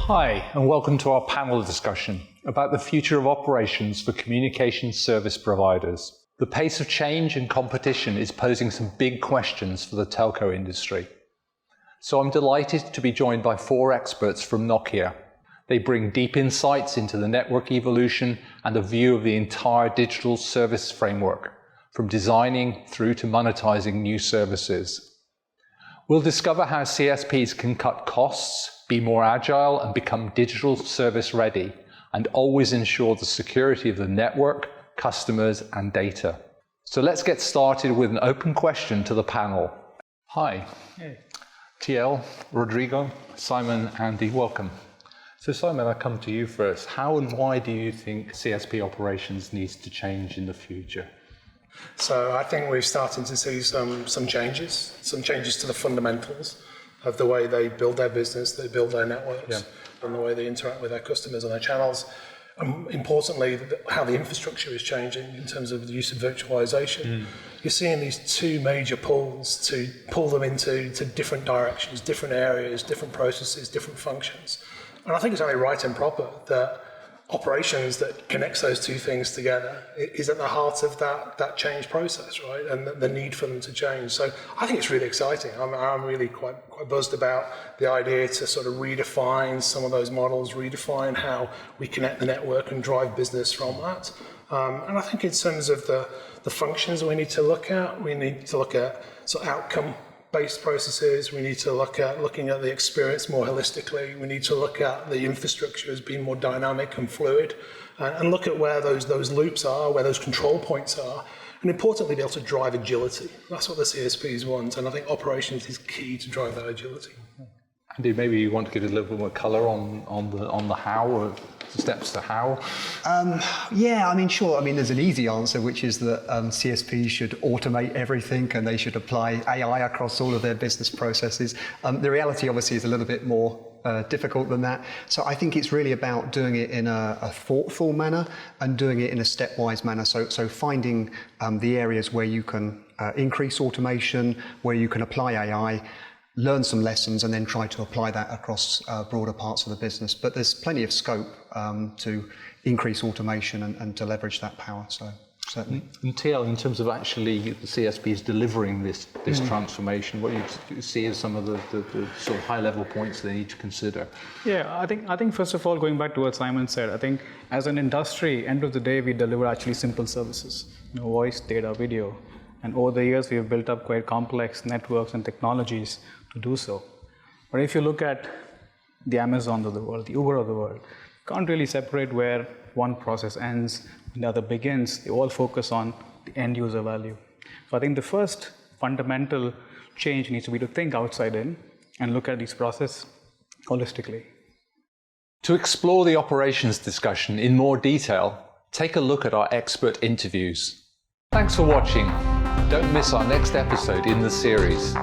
Hi, and welcome to our panel discussion about the future of operations for communications service providers. The pace of change and competition is posing some big questions for the telco industry. So I'm delighted to be joined by 4 experts from Nokia. They bring deep insights into the network evolution and a view of the entire digital service framework, from designing through to monetizing new services. We'll discover how CSPs can cut costs, be more agile and become digital service ready, and always ensure the security of the network, customers and data. So let's get started with an open question to the panel. Hi. Hey. TL, Rodrigo, Simon, Andy, welcome. So Simon, I come to you first. How and why do you think CSP operations needs to change in the future? So I think we're starting to see some changes to the fundamentals of the way they build their business, they build their networks, and the way they interact with their customers and their channels. Importantly, how the infrastructure is changing in terms of the use of virtualization. You're seeing these 2 major pulls to pull them into different directions, different areas, different processes, different functions. And I think it's only right and proper that operations that connects those 2 things together is at the heart of that change process, right? And the need for them to change. So I think it's really exciting. I'm really quite buzzed about the idea to sort of redefine some of those models, redefine how we connect the network and drive business from that. And I think in terms of the functions we need to look at, we need to look at sort of outcome-based processes. We need to looking at the experience more holistically. We need to look at the infrastructure as being more dynamic and fluid, and look at where those loops are, where those control points are, and importantly, be able to drive agility. That's what the CSPs want, and I think operations is key to drive that agility. Andy, maybe you want to give a little bit more colour on the how, or the steps to how? Sure. There's an easy answer, which is that CSPs should automate everything and they should apply AI across all of their business processes. The reality, obviously, is a little bit more difficult than that. So I think it's really about doing it in a thoughtful manner and doing it in a stepwise manner. So finding the areas where you can increase automation, where you can apply AI, learn some lessons and then try to apply that across broader parts of the business. But there's plenty of scope to increase automation and to leverage that power, so certainly. And TL, in terms of actually the CSPs delivering this transformation, what do you see as some of the sort of high-level points they need to consider? Yeah, I think first of all, going back to what Simon said, I think as an industry, end of the day, we deliver actually simple services, voice, data, video. And over the years, we have built up quite complex networks and technologies to do so. But if you look at the Amazons of the world, the Uber of the world, you can't really separate where one process ends and the other begins. They all focus on the end user value. So I think the first fundamental change needs to be to think outside in and look at these processes holistically. To explore the operations discussion in more detail, take a look at our expert interviews. Thanks for watching. Don't miss our next episode in the series.